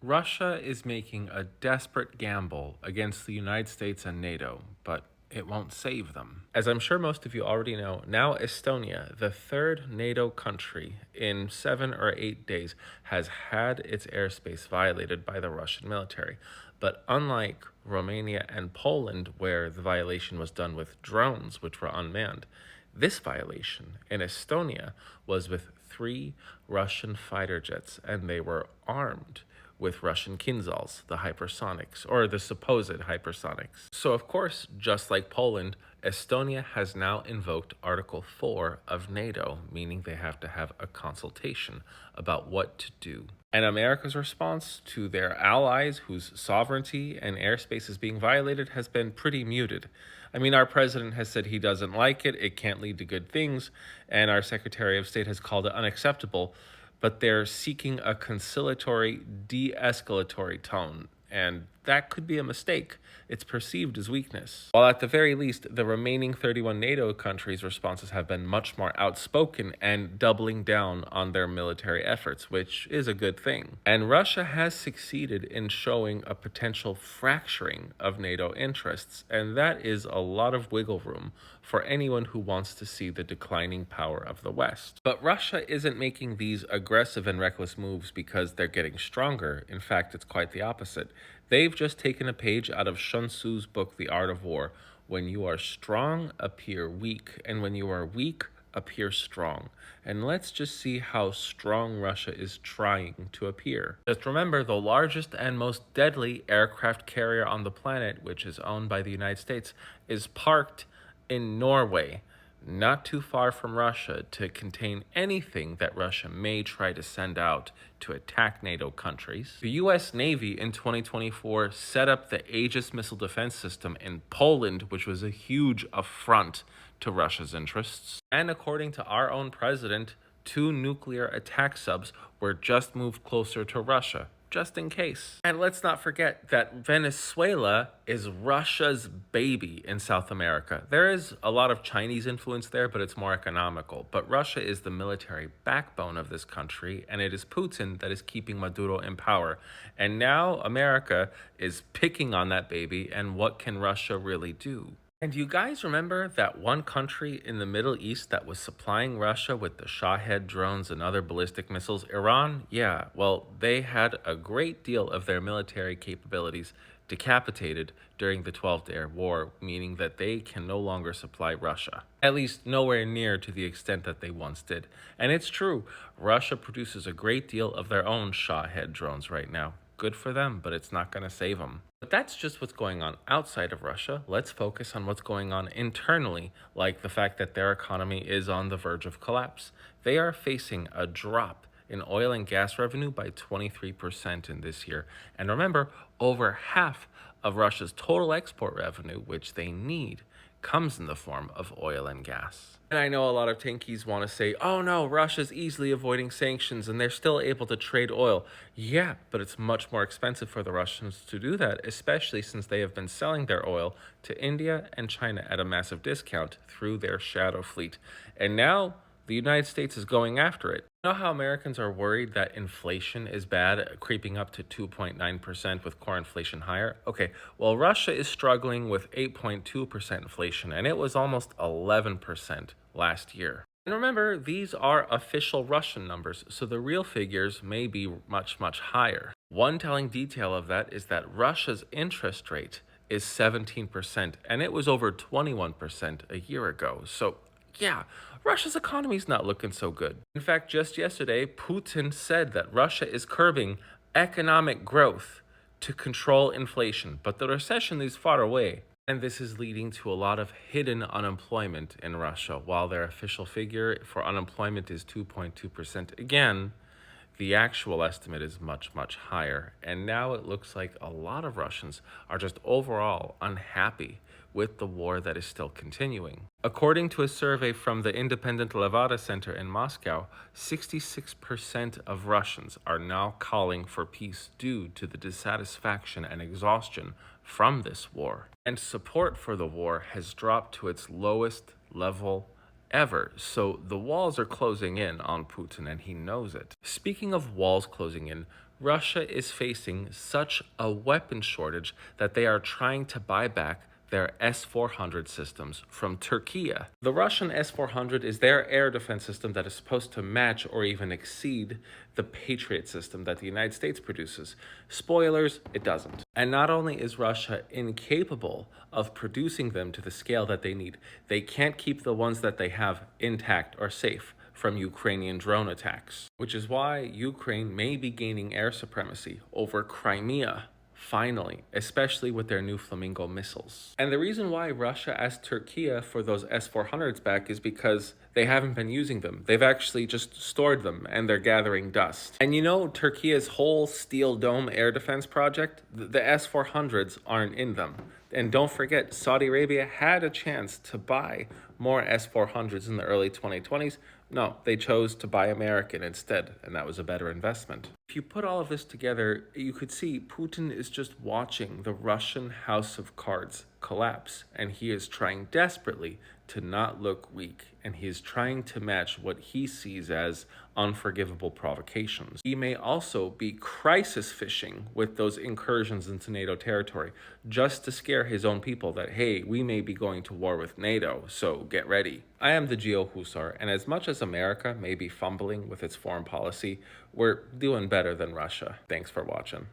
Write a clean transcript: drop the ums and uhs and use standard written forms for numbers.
Russia is making a desperate gamble against the United States and NATO, but it won't save them. As I'm sure most of you already know, now Estonia, the third NATO country in 7 or 8 days, has had its airspace violated by the Russian military. But unlike Romania and Poland, where the violation was done with drones, which were unmanned, this violation in Estonia was with 3 Russian fighter jets, and they were armed with Russian Kinzhals, the hypersonics, or the supposed hypersonics. So, of course, just like Poland, Estonia has now invoked Article 4 of NATO, meaning they have to have a consultation about what to do. And America's response to their allies whose sovereignty and airspace is being violated has been pretty muted. I mean, our president has said he doesn't like it can't lead to good things, and our Secretary of State has called it unacceptable, but they're seeking a conciliatory, de-escalatory tone, and that could be a mistake. It's perceived as weakness. While at the very least, the remaining 31 NATO countries' responses have been much more outspoken and doubling down on their military efforts, which is a good thing. And Russia has succeeded in showing a potential fracturing of NATO interests, and that is a lot of wiggle room for anyone who wants to see the declining power of the West. But Russia isn't making these aggressive and reckless moves because they're getting stronger. In fact, it's quite the opposite. They've just taken a page out of Sun Tzu's book, The Art of War. When you are strong, appear weak, and when you are weak, appear strong. And let's just see how strong Russia is trying to appear. Just remember, the largest and most deadly aircraft carrier on the planet, which is owned by the United States, is parked in Norway, not too far from Russia, to contain anything that Russia may try to send out to attack NATO countries. The US Navy in 2024 set up the Aegis missile defense system in Poland, which was a huge affront to Russia's interests. And according to our own president, 2 nuclear attack subs were just moved closer to Russia, just in case. And let's not forget that Venezuela is Russia's baby in South America. There is a lot of Chinese influence there, but it's more economical. But Russia is the military backbone of this country, and it is Putin that is keeping Maduro in power. And now America is picking on that baby, and what can Russia really do? And do you guys remember that one country in the Middle East that was supplying Russia with the Shahed drones and other ballistic missiles? Iran? Yeah, well, they had a great deal of their military capabilities decapitated during the 12-Day War, meaning that they can no longer supply Russia. At least nowhere near to the extent that they once did. And it's true, Russia produces a great deal of their own Shahed drones right now. Good for them, but it's not going to save them. But that's just what's going on outside of Russia. Let's focus on what's going on internally, like the fact that their economy is on the verge of collapse. They are facing a drop in oil and gas revenue by 23% in this year. And remember, over half of Russia's total export revenue, which they need, comes in the form of oil and gas. And I know a lot of tankies want to say, oh no, Russia's easily avoiding sanctions and they're still able to trade oil. Yeah, but it's much more expensive for the Russians to do that, especially since they have been selling their oil to India and China at a massive discount through their shadow fleet. And now the United States is going after it. You know how Americans are worried that inflation is bad, creeping up to 2.9% with core inflation higher? Okay, well, Russia is struggling with 8.2% inflation, and it was almost 11% last year. And remember, these are official Russian numbers, so the real figures may be much, much higher. One telling detail of that is that Russia's interest rate is 17%, and it was over 21% a year ago. So yeah, Russia's economy is not looking so good. In fact, just yesterday, Putin said that Russia is curbing economic growth to control inflation, but the recession is far away. And this is leading to a lot of hidden unemployment in Russia. While their official figure for unemployment is 2.2%, again, the actual estimate is much, much higher. And now it looks like a lot of Russians are just overall unhappy with the war that is still continuing. According to a survey from the Independent Levada Center in Moscow, 66% of Russians are now calling for peace due to the dissatisfaction and exhaustion from this war. And support for the war has dropped to its lowest level ever. So the walls are closing in on Putin, and he knows it. Speaking of walls closing in, Russia is facing such a weapon shortage that they are trying to buy back their S-400 systems from Turkey. The Russian S-400 is their air defense system that is supposed to match or even exceed the Patriot system that the United States produces. Spoilers, it doesn't. And not only is Russia incapable of producing them to the scale that they need, they can't keep the ones that they have intact or safe from Ukrainian drone attacks, which is why Ukraine may be gaining air supremacy over Crimea, finally, especially with their new Flamingo missiles. And the reason why Russia asked Turkey for those S-400s back is because they haven't been using them. They've actually just stored them and they're gathering dust. And you know, Turkey's whole Steel Dome air defense project, the S-400s aren't in them. And don't forget, Saudi Arabia had a chance to buy more S-400s in the early 2020s. No, they chose to buy American instead, and that was a better investment. If you put all of this together, you could see Putin is just watching the Russian house of cards collapse, and he is trying desperately to not look weak, and he is trying to match what he sees as unforgivable provocations. He may also be crisis fishing with those incursions into NATO territory, just to scare his own people that, hey, we may be going to war with NATO, so get ready. I am the Geo Husar, and as much as America may be fumbling with its foreign policy, we're doing better than Russia. Thanks for watching.